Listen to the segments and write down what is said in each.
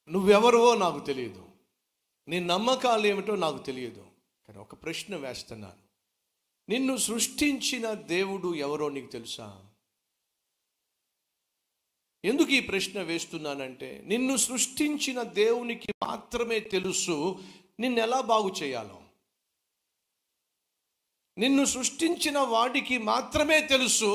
నువ్వెవరువో నాకు తెలియదు, నీ నమ్మకాలు ఏమిటో నాకు తెలియదు, కానీ ఒక ప్రశ్న వేస్తున్నాను. నిన్ను సృష్టించిన దేవుడు ఎవరో నీకు తెలుసా? ఎందుకు ఈ ప్రశ్న వేస్తున్నానంటే, నిన్ను సృష్టించిన దేవునికి మాత్రమే తెలుసు నిన్ను ఎలా బాగు చేయాలో. నిన్ను సృష్టించిన వాడికి మాత్రమే తెలుసు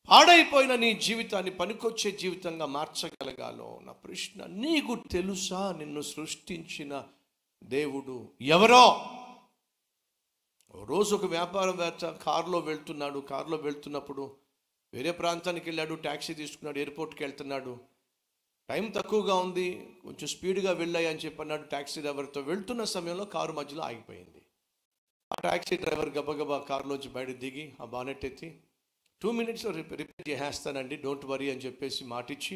పాడైపోయిన నీ జీవితాన్ని పనికొచ్చే జీవితంగా మార్చగలగాలో. నా ప్రశ్న, నీకు తెలుసా నిన్ను సృష్టించిన దేవుడు ఎవరో? రోజు ఒక వ్యాపారవేత్త కారులో వెళ్తున్నప్పుడు వేరే ప్రాంతానికి వెళ్ళాడు, ట్యాక్సీ తీసుకున్నాడు, ఎయిర్పోర్ట్కి వెళ్తున్నాడు. టైం తక్కువగా ఉంది, కొంచెం స్పీడ్గా వెళ్ళాయి అని చెప్పి అన్నాడు ట్యాక్సీ డ్రైవర్తో. వెళ్తున్న సమయంలో కారు మధ్యలో ఆగిపోయింది. ఆ ట్యాక్సీ డ్రైవర్ గబగబా కారులోంచి బయట దిగి ఆ బానెట్ ఎత్తి 2 minutesలో రిపేర్ చేసేస్తానండి, డోంట్ వరీ అని చెప్పేసి మాటిచ్చి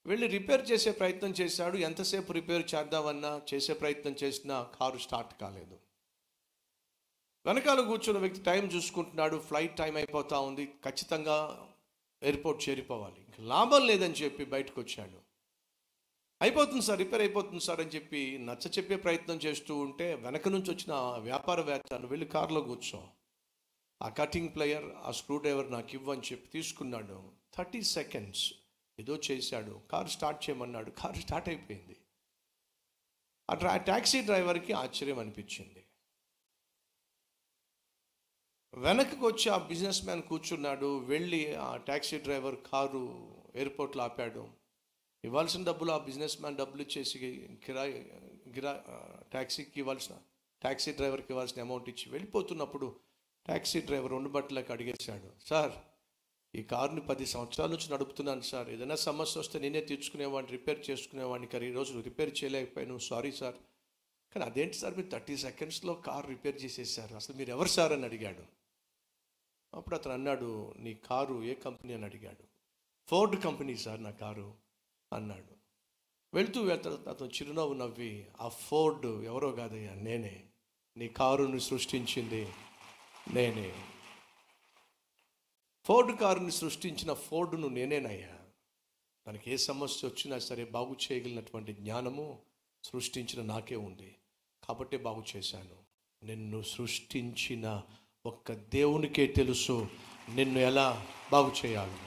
వెళ్ళి రిపేర్ చేసే ప్రయత్నం చేశాడు. ఎంతసేపు రిపేర్ చేద్దామన్నా, చేసే ప్రయత్నం చేసినా కారు స్టార్ట్ కాలేదు. వెనకాల కూర్చున్న వ్యక్తి టైం చూసుకుంటున్నాడు, ఫ్లైట్ టైం అయిపోతూ ఉంది, ఖచ్చితంగా ఎయిర్పోర్ట్ చేరిపోవాలి, ఇంకా లాభం లేదని చెప్పి బయటకు వచ్చాడు. అయిపోతుంది సార్, రిపేర్ అయిపోతుంది సార్ అని చెప్పి నచ్చ చెప్పే ప్రయత్నం చేస్తూ ఉంటే వెనక నుంచి వచ్చిన వ్యాపారవేత్త, వెళ్ళి కారులో కూర్చో, ఆ కటింగ్ ప్లేయర్, ఆ స్క్రూ డ్రైవర్ నాకు ఇవ్వని చెప్పి తీసుకున్నాడు. 30 seconds ఏదో చేశాడు, కారు స్టార్ట్ చేయమన్నాడు, కారు స్టార్ట్ అయిపోయింది. ఆ ట్యాక్సీ డ్రైవర్కి ఆశ్చర్యం అనిపించింది. వెనక్కి వచ్చి ఆ బిజినెస్ మ్యాన్ కూర్చున్నాడు, వెళ్ళి ఆ ట్యాక్సీ డ్రైవర్ కారు ఎయిర్పోర్ట్లో ఆపాడు. ఇవ్వాల్సిన డబ్బులు ఆ బిజినెస్ మ్యాన్ డబ్బులు ఇచ్చేసి ట్యాక్సీ డ్రైవర్కి ఇవ్వాల్సిన అమౌంట్ ఇచ్చి వెళ్ళిపోతున్నప్పుడు ట్యాక్సీ డ్రైవర్ బట్టలకు అడిగేశాడు, సార్ ఈ కారుని 10 సంవత్సరాల నుంచి నడుపుతున్నాను సార్, ఏదైనా సమస్య వస్తే నేనే తీర్చుకునేవాడిని, రిపేర్ చేసుకునేవాడిని, కానీ ఈరోజు రిపేర్ చేయలేకపోయాను, సారీ సార్. కానీ అదేంటి సార్ మీరు 30 secondsలో కారు రిపేర్ చేసేసారు, అసలు మీరు ఎవరు సార్ అని అడిగాడు. అప్పుడు అతను అన్నాడు, నీ కారు ఏ కంపెనీ అని అడిగాడు. ఫోర్డ్ కంపెనీ సార్ నా కారు అన్నాడు. వెళ్తూ అతను చిరునవ్వు నవ్వి, ఆ ఫోర్డ్ ఎవరో కాదయ్యా, నేనే, నీ కారుని సృష్టించింది నేనే. ఫోర్డ్ కారుని సృష్టించిన ఫోర్డును నేనేనయ్యా. దానికి ఏ సమస్య వచ్చినా సరే బాగు చేయగలిగినటువంటి జ్ఞానము సృష్టించిన నాకే ఉంది, కాబట్టి బాగు చేశాను. నిన్ను సృష్టించిన ఒక్క దేవునికే తెలుసు నిన్ను ఎలా బాగు చేయాలి.